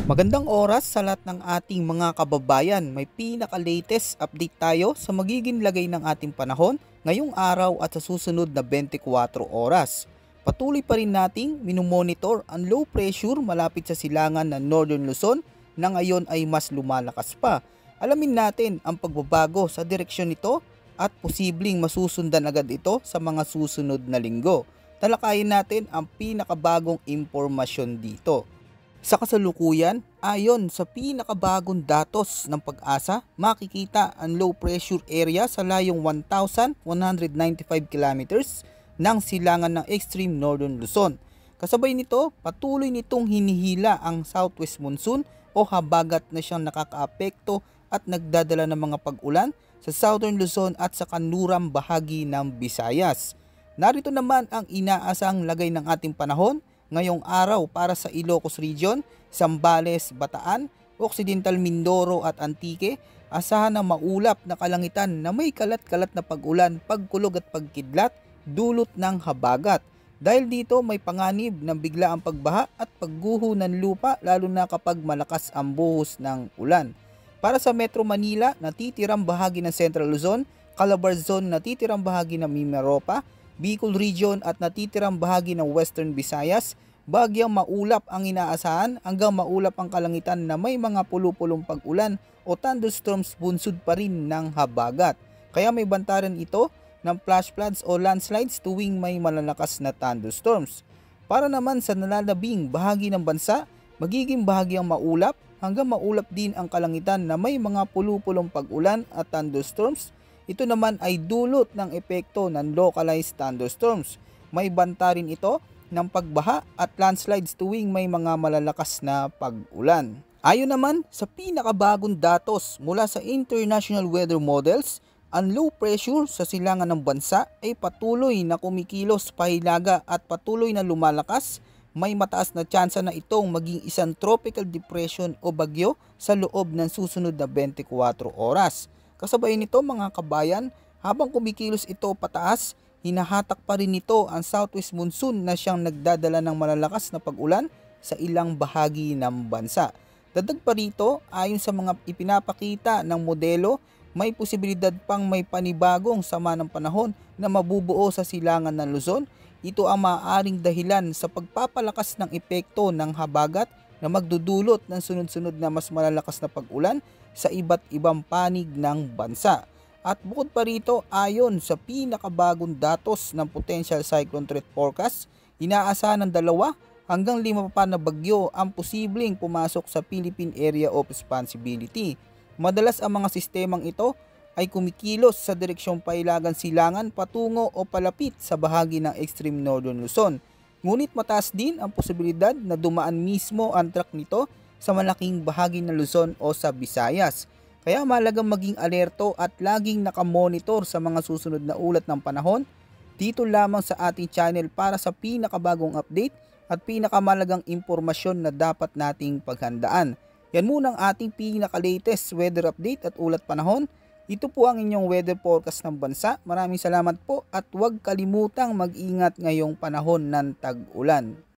Magandang oras sa lahat ng ating mga kababayan. May pinaka-latest update tayo sa magiging lagay ng ating panahon ngayong araw at sa susunod na 24 oras. Patuloy pa rin nating minumonitor ang low pressure malapit sa silangan ng Northern Luzon na ngayon ay mas lumalakas pa. Alamin natin ang pagbabago sa direksyon nito at posibleng masusundan agad ito sa mga susunod na linggo. Talakayin natin ang pinakabagong impormasyon dito. Sa kasalukuyan, ayon sa pinakabagong datos ng Pag-asa, makikita ang low pressure area sa layong 1,195 kilometers ng silangan ng extreme northern Luzon. Kasabay nito, patuloy nitong hinihila ang southwest monsoon o habagat na siyang nakakaapekto at nagdadala ng mga pag-ulan sa southern Luzon at sa kanlurang bahagi ng Visayas. Narito naman ang inaasang lagay ng ating panahon ngayong araw para sa Ilocos Region, Zambales, Bataan, Occidental Mindoro at Antique. Asahan na maulap na kalangitan na may kalat-kalat na pag-ulan, pagkulog at pagkidlat dulot ng habagat. Dahil dito may panganib ng biglaang pagbaha at pagguho ng lupa lalo na kapag malakas ang buhos ng ulan. Para sa Metro Manila, natitirang bahagi ng Central Luzon, Calabar Zone, natitirang bahagi ng Mimaropa, Bicol Region at natitirang bahagi ng Western Visayas, bagyang maulap ang inaasahan hanggang maulap ang kalangitan na may mga pulu-pulong pag-ulan o thunderstorms bunsod pa rin ng habagat. Kaya may bantaran ito ng flash floods o landslides tuwing may malalakas na thunderstorms. Para naman sa nalalabing bahagi ng bansa, magiging bahagyang maulap hanggang maulap din ang kalangitan na may mga pulu-pulong pag-ulan at thunderstorms. Ito naman ay dulot ng epekto ng localized thunderstorms. May banta rin ito ng pagbaha at landslides tuwing may mga malalakas na pag-ulan. Ayon naman sa pinakabagong datos mula sa International Weather Models, ang low pressure sa silangan ng bansa ay patuloy na kumikilos pahilaga at patuloy na lumalakas. May mataas na tsansa na itong maging isang tropical depression o bagyo sa loob ng susunod na 24 oras. Kasabay nito mga kabayan, habang kumikilos ito pataas, hinahatak pa rin nito ang southwest monsoon na siyang nagdadala ng malalakas na pag-ulan sa ilang bahagi ng bansa. Dagdag pa rito, ayon sa mga ipinapakita ng modelo, may posibilidad pang may panibagong sama ng panahon na mabubuo sa silangan ng Luzon. Ito ang maaaring dahilan sa pagpapalakas ng epekto ng habagat na magdudulot ng sunod-sunod na mas malalakas na pag-ulan sa iba't ibang panig ng bansa. At bukod pa rito, ayon sa pinakabagong datos ng Potential Cyclone Threat Forecast, inaasahan ng 2 hanggang 5 pa na bagyo ang posibleng pumasok sa Philippine Area of Responsibility. Madalas ang mga sistemang ito ay kumikilos sa direksyong pailagan silangan patungo o palapit sa bahagi ng extreme northern Luzon. Ngunit mataas din ang posibilidad na dumaan mismo ang track nito sa malaking bahagi ng Luzon o sa Visayas. Kaya mahalagang maging alerto at laging nakamonitor sa mga susunod na ulat ng panahon dito lamang sa ating channel para sa pinakabagong update at pinakamalagang impormasyon na dapat nating paghandaan. Yan muna ang ating pinaka-latest weather update at ulat panahon. Ito po ang inyong weather forecast ng bansa. Maraming salamat po at huwag kalimutang mag-ingat ngayong panahon ng tag-ulan.